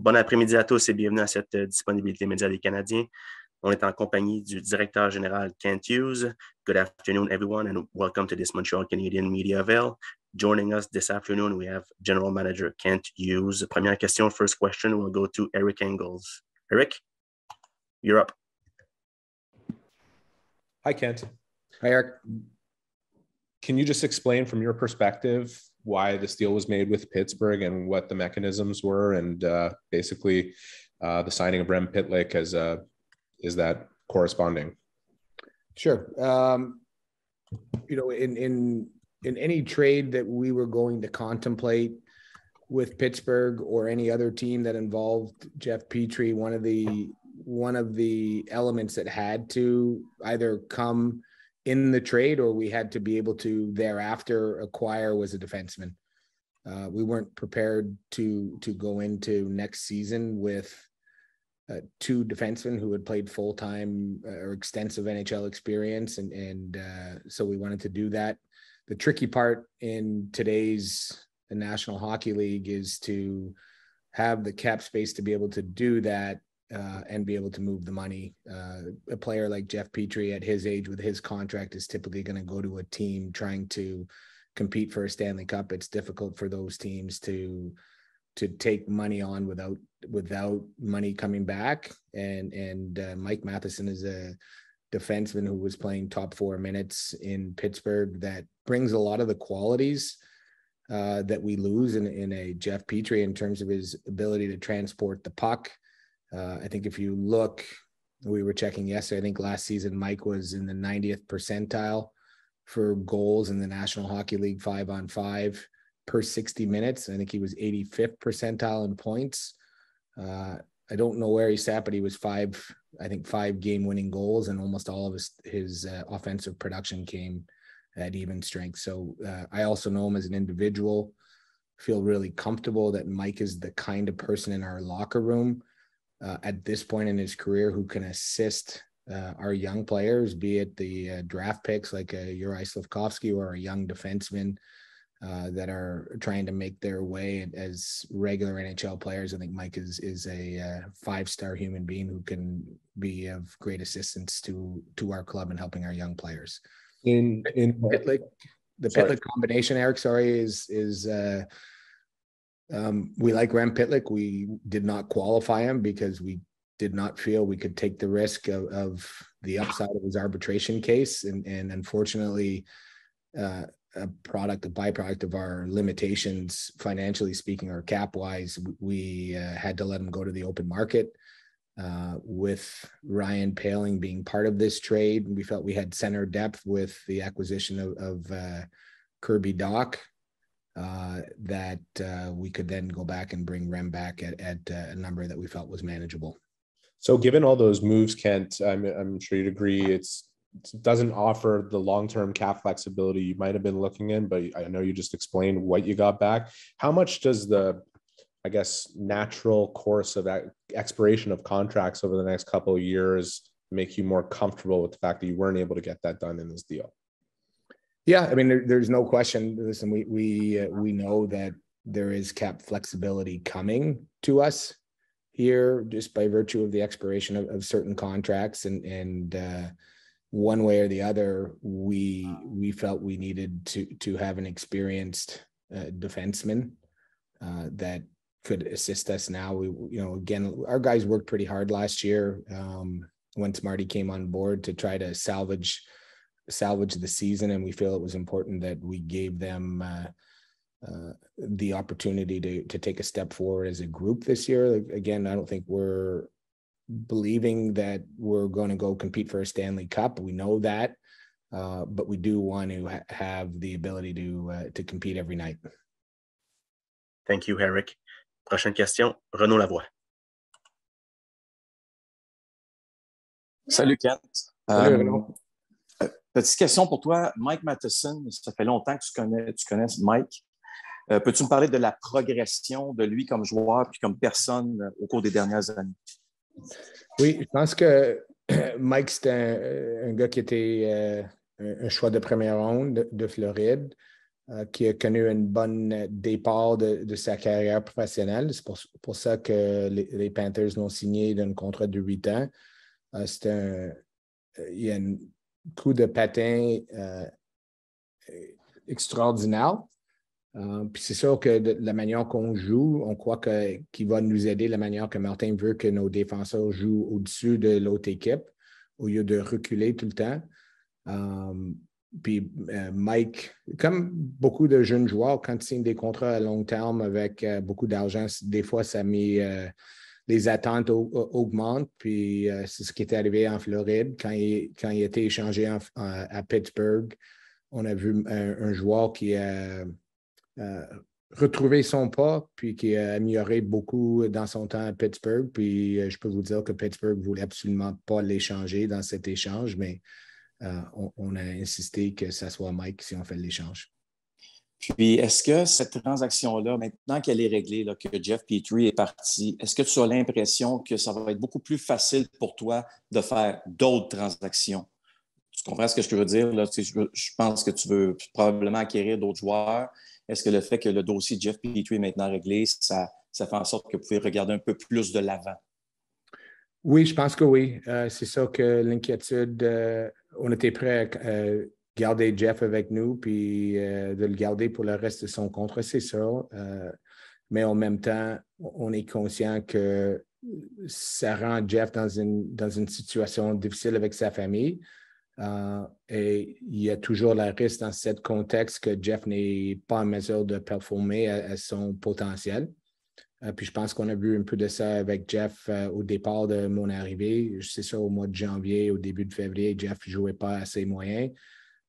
Bon après-midi à tous et bienvenue à cette disponibilité média des Canadiens. On est en compagnie du directeur général Kent Hughes. Good afternoon, everyone, and welcome to this Montreal Canadian Media Avail. Joining us this afternoon, we have General Manager Kent Hughes. Première question, first question, we'll go to Eric Engels. Eric, you're up. Hi, Kent. Hi, Eric. Can you just explain from your perspective why this deal was made with Pittsburgh and what the mechanisms were, and basically the signing of Rem Pitlick is that corresponding? Sure. In any trade that we were going to contemplate with Pittsburgh or any other team that involved Jeff Petry, one of the elements that had to either come in the trade or we had to be able to thereafter acquire was a defenseman. We weren't prepared to go into next season with two defensemen who had played full-time or extensive NHL experience. And so we wanted to do that. The tricky part in today's National Hockey League is to have the cap space to be able to do that and be able to move the money. A player like Jeff Petry at his age with his contract is typically going to go to a team trying to compete for a Stanley Cup. It's difficult for those teams to take money on without money coming back. And Mike Matheson is a defenseman who was playing top 4 minutes in Pittsburgh that brings a lot of the qualities that we lose in a Jeff Petry in terms of his ability to transport the puck. I think if you look, we were checking yesterday, I think last season Mike was in the 90th percentile for goals in the National Hockey League 5-on-5 per 60 minutes. I think he was 85th percentile in points. I don't know where he sat, but he was 5 game-winning goals, and almost all of his offensive production came at even strength. So I also know him as an individual, feel really comfortable that Mike is the kind of person in our locker room at this point in his career who can assist our young players, be it the draft picks like Juraj Slafkovsky or a young defenseman that are trying to make their way as regular NHL players. I think Mike is a 5-star human being who can be of great assistance to our club and helping our young players. In Pitlick, the Pitlick combination, Eric, is we like Rem Pitlick. We did not qualify him because we did not feel we could take the risk of the upside of his arbitration case. And unfortunately, a byproduct of our limitations, financially speaking, or cap wise, we had to let him go to the open market. With Ryan Poehling being part of this trade, we felt we had center depth with the acquisition of Kirby Dach, that we could then go back and bring Rem back at a number that we felt was manageable. So given all those moves, Kent, I'm sure you'd agree it doesn't offer the long-term cap flexibility you might have been looking in, but I know you just explained what you got back. How much does the, I guess, natural course of expiration of contracts over the next couple of years make you more comfortable with the fact that you weren't able to get that done in this deal? Yeah, I mean, there's no question. Listen, we know that there is cap flexibility coming to us here just by virtue of the expiration of certain contracts, and one way or the other, we felt we needed to have an experienced defenseman that could assist us now. Again, our guys worked pretty hard last year once Marty came on board to try to salvage the season, and we feel it was important that we gave them the opportunity to take a step forward as a group this year. Again, I don't think we're believing that we're going to go compete for a Stanley Cup. We know that, but we do want to have the ability to compete every night. Thank you, Eric. Prochaine question, Renaud Lavoie. Salut, Kent. Salut, Renaud. Petite question pour toi. Mike Matheson, ça fait longtemps que tu connais Mike. Peux-tu me parler de la progression de lui comme joueur puis comme personne au cours des dernières années? Oui, je pense que Mike, c'était un gars qui était un choix de première ronde de Floride. qui a connu un bon départ de sa carrière professionnelle. C'est pour ça que les Panthers l'ont signé d'un contrat de 8 ans. Il y a un coup de patin extraordinaire. Puis c'est sûr que de la manière qu'on joue, on croit qu'il va nous aider la manière que Martin veut que nos défenseurs jouent au-dessus de l'autre équipe au lieu de reculer tout le temps. Puis Mike, comme beaucoup de jeunes joueurs, quand ils signent des contrats à long terme avec beaucoup d'argent, des fois, ça met les attentes augmentent. Puis c'est ce qui est arrivé en Floride quand il a été échangé à Pittsburgh. On a vu un joueur qui a retrouvé son pas, puis qui a amélioré beaucoup dans son temps à Pittsburgh. Puis je peux vous dire que Pittsburgh ne voulait absolument pas l'échanger dans cet échange, mais on a insisté que ça soit Mike si on fait l'échange. Puis, est-ce que cette transaction-là, maintenant qu'elle est réglée, là, que Jeff Petry est parti, est-ce que tu as l'impression que ça va être beaucoup plus facile pour toi de faire d'autres transactions? Tu comprends ce que je veux dire? Là? Je pense que tu veux probablement acquérir d'autres joueurs. Est-ce que le fait que le dossier Jeff Petry est maintenant réglé, ça fait en sorte que vous pouvez regarder un peu plus de l'avant? Oui, je pense que oui. C'est ça que l'inquiétude, on était prêt à garder Jeff avec nous, puis de le garder pour le reste de son contrat, c'est ça. Mais en même temps, on est conscient que ça rend Jeff dans une situation difficile avec sa famille. Et il y a toujours le risque dans ce contexte que Jeff n'est pas en mesure de performer à son potentiel. Puis je pense qu'on a vu un peu de ça avec Jeff au départ de mon arrivée. C'est ça, au mois de janvier, au début de février, Jeff ne jouait pas à ses moyens.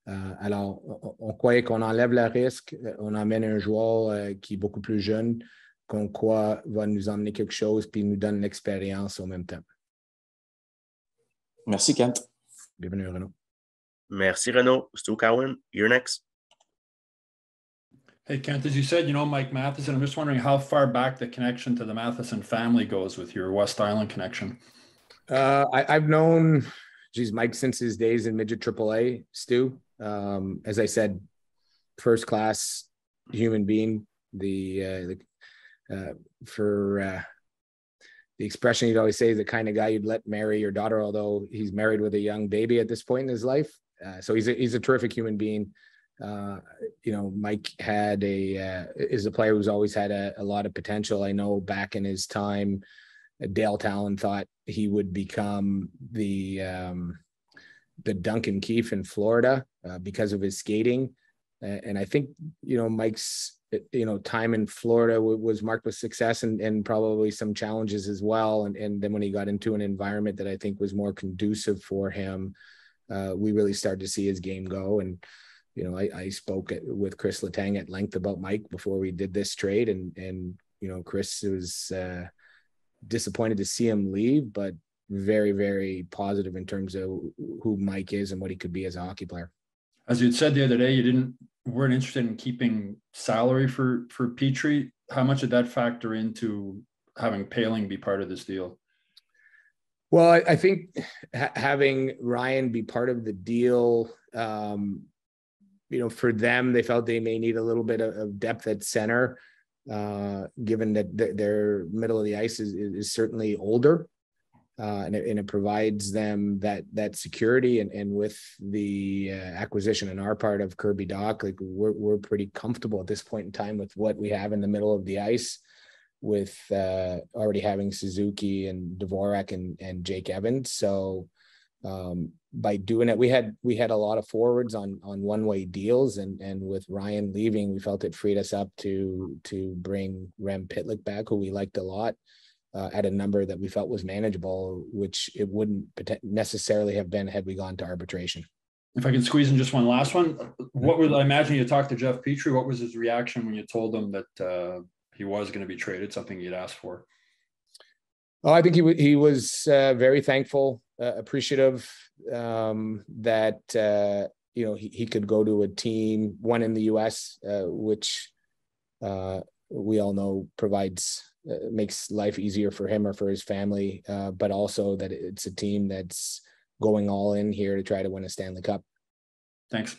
Alors, on croyait qu'on enlève le risque, on emmène un joueur qui est beaucoup plus jeune, qu'on croit va nous emmener quelque chose, puis nous donne l'expérience en même temps. Merci, Kent. Bienvenue, Renaud. Merci, Renaud. Stu Cowan, you're next. Hey, Kent, as you said, Mike Matheson. I'm just wondering how far back the connection to the Matheson family goes with your West Island connection. I've known, Mike since his days in midget AAA, Stu. As I said, first class human being. For the expression you'd always say, the kind of guy you'd let marry your daughter, although he's married with a young baby at this point in his life. So he's a terrific human being. Mike is a player who's always had a lot of potential. I know back in his time, Dale Talon thought he would become the Duncan Keefe in Florida because of his skating. And I think, Mike's, time in Florida was marked with success and probably some challenges as well. And then when he got into an environment that I think was more conducive for him, we really started to see his game go. And, I spoke with Chris Letang at length about Mike before we did this trade. And Chris was disappointed to see him leave, but very, very positive in terms of who Mike is and what he could be as a hockey player. As you'd said the other day, you weren't interested in keeping salary for Petry. How much did that factor into having Poehling be part of this deal? Well, I think having Ryan be part of the deal, for them, they felt they may need a little bit of depth at center, given that their middle of the ice is certainly older. And it provides them that security, and with the acquisition on our part of Kirby Dach, like we're pretty comfortable at this point in time with what we have in the middle of the ice, with already having Suzuki and Dvorak and Jake Evans. So by doing it, we had a lot of forwards on one-way deals, and with Ryan leaving, we felt it freed us up to bring Rem Pitlick back, who we liked a lot. At a number that we felt was manageable, which it wouldn't necessarily have been had we gone to arbitration. If I could squeeze in just one last one, I imagine you talked to Jeff Petry. What was his reaction when you told him that he was going to be traded, something he'd asked for? Oh, I think he was very thankful, appreciative that he could go to a team, one in the U.S., which we all know makes life easier for him or for his family, but also that it's a team that's going all in here to try to win a Stanley Cup. Thanks.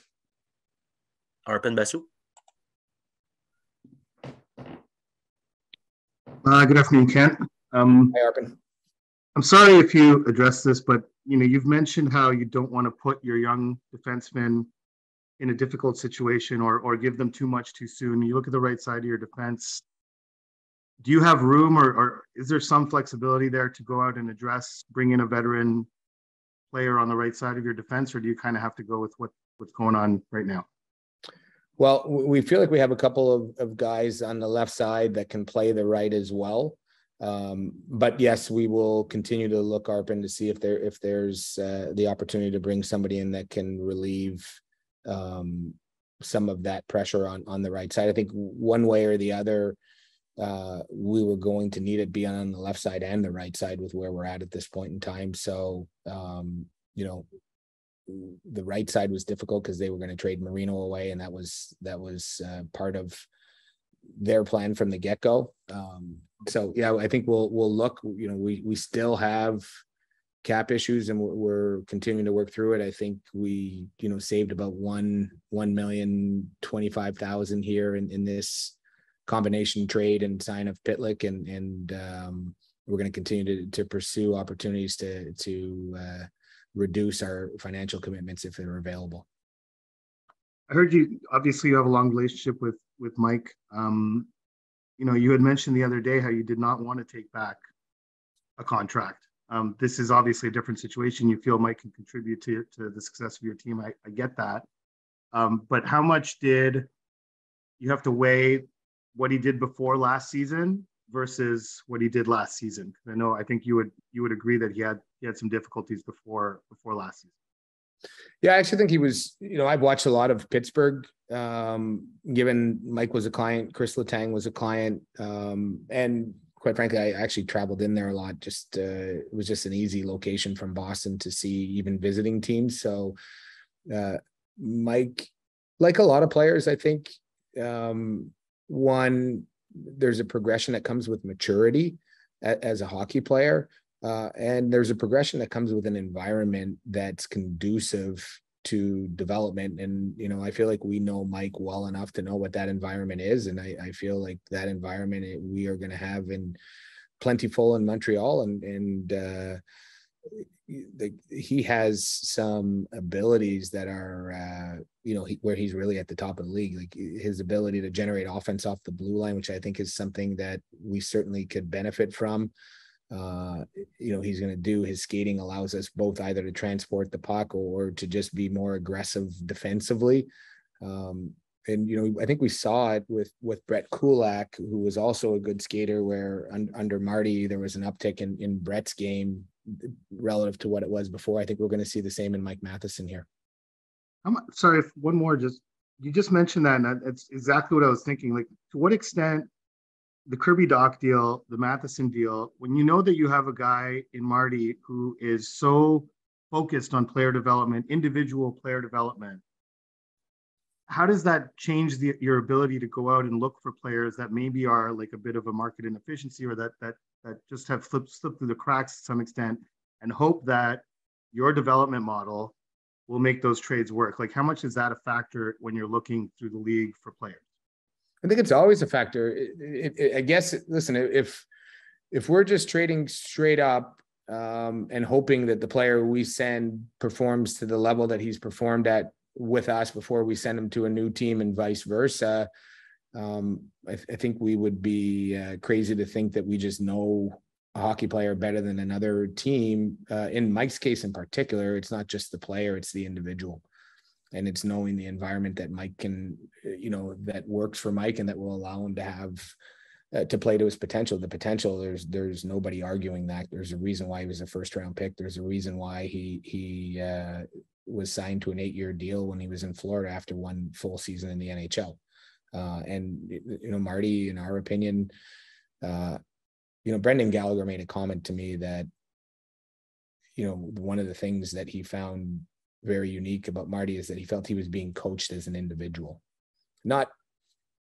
Arpin Basu. Good afternoon, Kent. Hi, Arpin. I'm sorry if you addressed this, but you've mentioned how you don't want to put your young defensemen in a difficult situation or give them too much too soon. You look at the right side of your defense. Do you have room or is there some flexibility there to go out and bring in a veteran player on the right side of your defense, or do you kind of have to go with what's going on right now? Well, we feel like we have a couple of guys on the left side that can play the right as well. But yes, we will continue to look, Arpin, to see if there's the opportunity to bring somebody in that can relieve some of that pressure on the right side. I think one way or the other, we were going to need it be on the left side and the right side with where we're at this point in time. So, the right side was difficult because they were going to trade Marino away, and that was part of their plan from the get-go. So yeah, I think we'll look. We still have cap issues, and we're continuing to work through it. I think we saved about $1,025,000 here in this combination trade and sign of Pitlick, and we're going to continue to pursue opportunities to reduce our financial commitments if they're available. I heard you have a long relationship with Mike. You had mentioned the other day how you did not want to take back a contract. This is obviously a different situation. You feel Mike can contribute to the success of your team. I get that. But how much did you have to weigh what he did before last season versus what he did last season? I think you would agree that he had some difficulties before last season. Yeah, I actually think he was, I've watched a lot of Pittsburgh, given Mike was a client, Chris Letang was a client. And quite frankly, I actually traveled in there a lot. It was just an easy location from Boston to see even visiting teams. So Mike, like a lot of players, I think, there's a progression that comes with maturity as a hockey player. And there's a progression that comes with an environment that's conducive to development. And, I feel like we know Mike well enough to know what that environment is. And I feel like that environment we are going to have in plentiful in Montreal. And he has some abilities that are, where he's really at the top of the league. Like his ability to generate offense off the blue line, which I think is something that we certainly could benefit from. He's going to do. His skating allows us both either to transport the puck or to just be more aggressive defensively. And I think we saw it with Brett Kulak, who was also a good skater, where under Marty there was an uptick in Brett's game relative to what it was before. I think we're going to see the same in Mike Matheson here. I'm sorry, if one more, you just mentioned that, and it's exactly what I was thinking. Like, to what extent the Kirby Doc deal, the Matheson deal, when you know that you have a guy in Marty who is so focused on player development, individual player development, how does that change your ability to go out and look for players that maybe are like a bit of a market inefficiency, or that just have slipped through the cracks to some extent, and hope that your development model will make those trades work? Like, how much is that a factor when you're looking through the league for players? I think it's always a factor. I guess, listen, if we're just trading straight up and hoping that the player we send performs to the level that he's performed at with us before we send him to a new team and vice versa, I think we would be crazy to think that we just know a hockey player better than another team. In Mike's case in particular, it's not just the player, it's the individual. And it's knowing the environment that Mike can, that works for Mike and that will allow him to have to play to his potential. The potential, there's nobody arguing that. There's a reason why he was a first round pick. There's a reason why he was signed to an 8-year deal when he was in Florida after one full season in the NHL. And Marty, in our opinion, Brendan Gallagher made a comment to me that, one of the things that he found very unique about Marty is that he felt he was being coached as an individual, not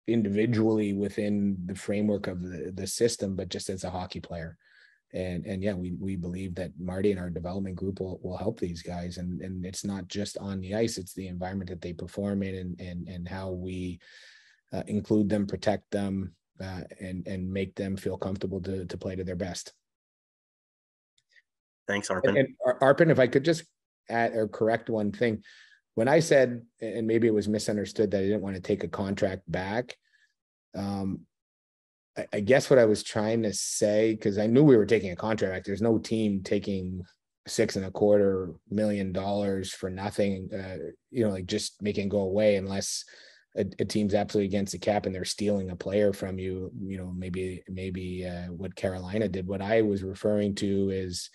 individually within the framework of the system, but just as a hockey player. And yeah, we believe that Marty and our development group will help these guys. And it's not just on the ice, it's the environment that they perform in and how we include them, protect them, and make them feel comfortable to play to their best. Thanks, Arpin. And Arpin, if I could just add or correct one thing. When I said, and maybe it was misunderstood, that I didn't want to take a contract back, I guess what I was trying to say, because I knew we were taking a contract back. There's no team taking $6.25 million for nothing, like just making go away unless a team's absolutely against the cap and they're stealing a player from you, maybe what Carolina did. What I was referring to is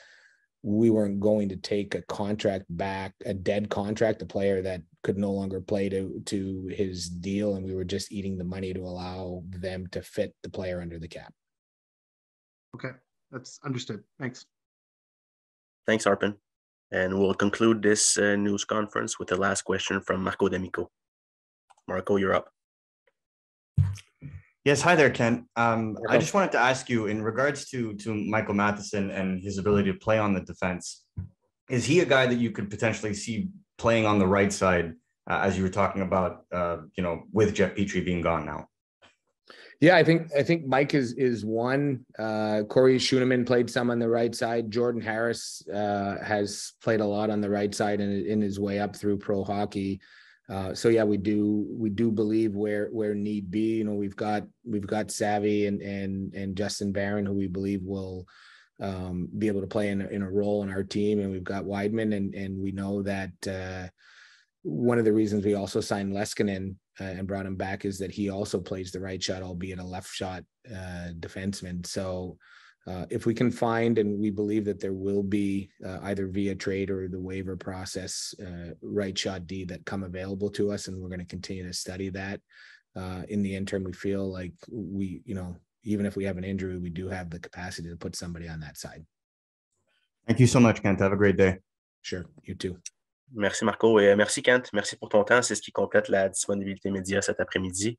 we weren't going to take a contract back, a dead contract, a player that could no longer play to his deal. And we were just eating the money to allow them to fit the player under the cap. Okay. That's understood. Thanks. Thanks, Arpin. And we'll conclude this news conference with the last question from Marco D'Amico. Marco, you're up. Yes, hi there, Kent. I just wanted to ask you in regards to Michael Matheson and his ability to play on the defense. Is he a guy that you could potentially see playing on the right side, as you were talking about, with Jeff Petry being gone now? Yeah, I think Mike is one. Corey Schooneman played some on the right side. Jordan Harris has played a lot on the right side in his way up through pro hockey. So yeah, we do believe where need be. We've got Savvy and Justin Barron, who we believe will be able to play in a role in our team, and we've got Weidman, and we know that one of the reasons we also signed Leskinen and brought him back is that he also plays the right shot, albeit a left shot defenseman. So if we can find, and we believe that there will be either via trade or the waiver process, right shot D that come available to us, and we're going to continue to study that. In the interim, we feel like we, even if we have an injury, we do have the capacity to put somebody on that side. Thank you so much, Kent. Have a great day. Sure. You too. Merci, Marco. Et merci, Kent. Merci pour ton temps. C'est ce qui complète la disponibilité média cet après-midi.